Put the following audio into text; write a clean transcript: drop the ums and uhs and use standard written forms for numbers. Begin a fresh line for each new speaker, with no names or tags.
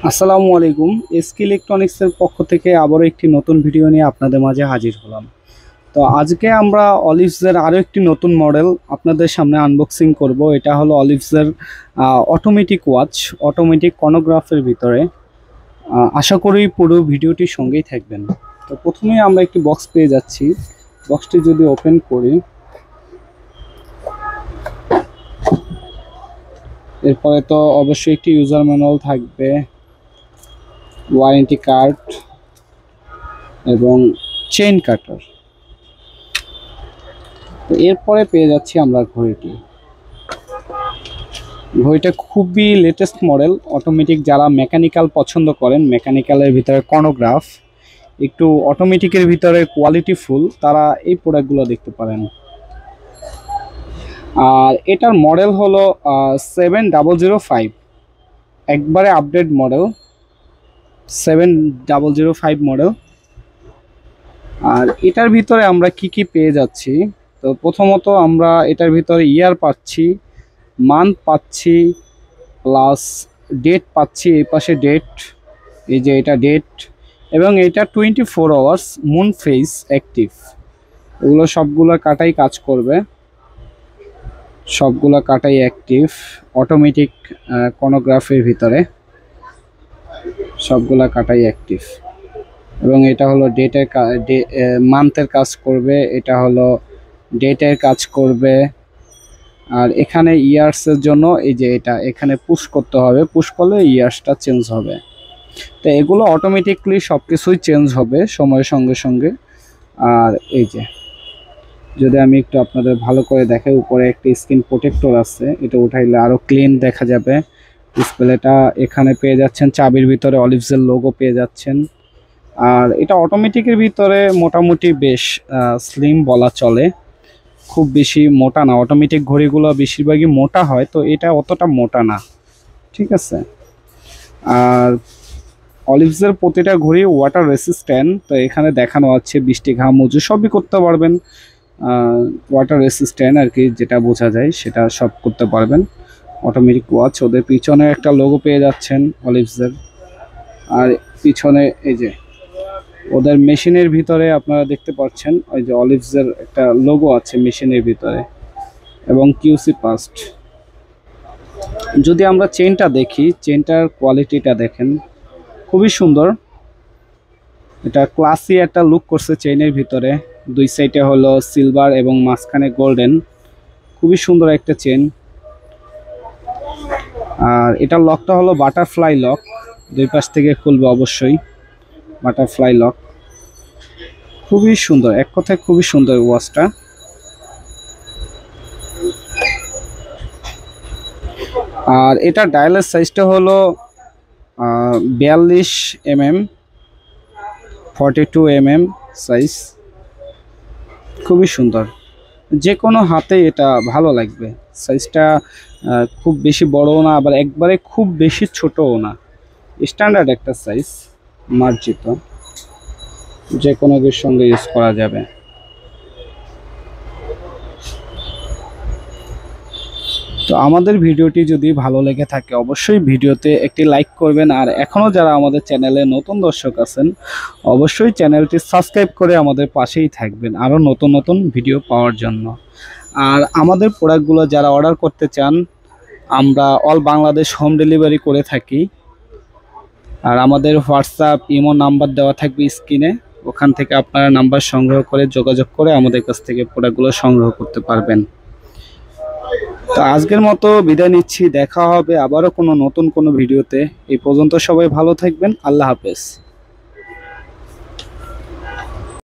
আসসালামু আলাইকুম। এস.ক ইলেকট্রনিক্সের পক্ষ থেকে আবারও একটি নতুন ভিডিও নিয়ে আপনাদের মাঝে হাজির হলাম। তো আজকে আমরা অলিভসের আরও একটি নতুন মডেল আপনাদের সামনে আনবক্সিং করব। এটা হলো অলিভসের অটোমেটিক ওয়াচ, অটোমেটিক ক্রনোগ্রাফের ভিতরে। আশা করি পুরো ভিডিওটির সঙ্গেই থাকবেন। তো প্রথমেই আমরা একটি বক্স পেয়ে যাচ্ছি। বক্সটি যদি ওপেন করি, এরপরে তো অবশ্যই একটি ইউজার ম্যানুয়াল থাকবে, ওয়ারেন্টি কার্ড এবং চেইন কাটার। তো এরপরে পেয়ে যাচ্ছি আমরা ঘড়িটা খুবই লেটেস্ট মডেল। অটোমেটিক যারা মেকানিক্যাল পছন্দ করেন, মেকানিক্যালের ভিতরে ক্রনোগ্রাফ, একটু অটোমেটিকের ভিতরে কোয়ালিটি ফুল, তারা এই প্রোডাক্টগুলো দেখতে পারেন। আর এটার মডেল হলো 7005, একবারে আপডেট মডেল, 7005 মডেল। আর এটার ভিতরে আমরা কি পেয়ে যাচ্ছি, তো প্রথমত আমরা এটার ভিতরে ইয়ার পাচ্ছি, মান্থ পাচ্ছি, প্লাস ডেট পাচ্ছি। এই পাশে ডেট, এই যে এটা ডেট, এবং এটা 24 আওয়ার্স মুন ফেজ অ্যাক্টিভ। এগুলো সবগুলো কাটাই কাজ করবে, সবগুলো কাটাই অ্যাক্টিভ অটোমেটিক ক্রনোগ্রাফের ভিতরে, সবগুলা কাটাই অ্যাক্টিভ। এবং এটা হলো ডেটের মান্থের কাজ করবে, এটা হলো ডেটের কাজ করবে। আর এখানে ইয়ার্সের জন্য এই যে এটা এখানে পুশ করতে হবে, পুশ করলে ইয়ার্সটা চেঞ্জ হবে। তো এগুলো অটোমেটিকলি সব কিছুই চেঞ্জ হবে সময়ের সঙ্গে সঙ্গে। আর এই যে যদি আমি একটু আপনাদের ভালো করে দেখাই, উপরে একটি স্ক্রিন প্রোটেক্টর আছে, এটা উঠাইলে আরও ক্লিন দেখা যাবে ডিসপ্লেটা। এখানে পেয়ে যাচ্ছেন চাবির ভিতরে অলিভসের লোগো পেয়ে যাচ্ছেন। আর এটা অটোমেটিকের ভিতরে মোটামুটি বেশ স্লিম বলা চলে, খুব বেশি মোটা না। অটোমেটিক ঘড়িগুলো বেশিরভাগই মোটা হয়, তো এটা অতটা মোটা না, ঠিক আছে। আর অলিভসের প্রতিটা ঘড়ি ওয়াটার রেসিস্ট্যান্ট, তো এখানে দেখানো আছে বৃষ্টি, ঘাম, মুজু সবই করতে পারবেন। ওয়াটার রেসিস্ট্যান্ট আর কি, যেটা বোঝা যায় সেটা সব করতে পারবেন। অটোমেটিক ওয়াচ, ওদের পিছনে একটা লোগো পেয়ে যাচ্ছেন অলিভসের। আর পিছনে এই যে ওদের মেশিনের ভিতরে আপনারা দেখতে পাচ্ছেন ওই যে অলিভসের একটা লোগো আছে মেশিনের ভিতরে, এবং কিউসি পাস্ট। যদি আমরা চেনটা দেখি, চেনটার কোয়ালিটিটা দেখেন, খুবই সুন্দর। এটা ক্লাসি একটা লুক করছে চেইনের ভিতরে। দুই সাইডে হলো সিলভার এবং মাঝখানে গোল্ডেন, খুবই সুন্দর একটা চেন। আর এটার লকটা হলো বাটারফ্লাই লক, দুই পাশ থেকে খুলবে অবশ্যই, বাটারফ্লাই লক। খুবই সুন্দর, এক কথায় খুবই সুন্দর ওয়াচটা। আর এটা ডায়ালের সাইজটা হলো 42 mm, 42 mm সাইজ, খুবই সুন্দর। যে কোনো হাতে এটা ভালো লাগবে। সাইজটা খুব বেশি বড়ও না, আবার একবারে খুব বেশি ছোটও না, স্ট্যান্ডার্ড একটা সাইজ, মার্জিত, যে কোনো কিছুর সঙ্গে ইউজ করা যাবে। তো আমাদের ভিডিওটি যদি ভালো লেগে থাকে অবশ্যই ভিডিওতে একটি লাইক করবেন। আর এখনও যারা আমাদের চ্যানেলে নতুন দর্শক আছেন অবশ্যই চ্যানেলটি সাবস্ক্রাইব করে আমাদের পাশেই থাকবেন আরও নতুন নতুন ভিডিও পাওয়ার জন্য। আর আমাদের প্রোডাক্টগুলো যারা অর্ডার করতে চান, আমরা অল বাংলাদেশ হোম ডেলিভারি করে থাকি। আর আমাদের হোয়াটসঅ্যাপ, ইমো নাম্বার দেওয়া থাকবে স্ক্রিনে, ওখান থেকে আপনারা নাম্বার সংগ্রহ করে যোগাযোগ করে আমাদের কাছ থেকে প্রোডাক্টগুলো সংগ্রহ করতে পারবেন। তো আজকের মতো বিদায় নিচ্ছি, দেখা হবে আবারও কোনো নতুন কোনো ভিডিওতে। এই পর্যন্ত সবাই ভালো থাকবেন, আল্লাহ হাফেজ।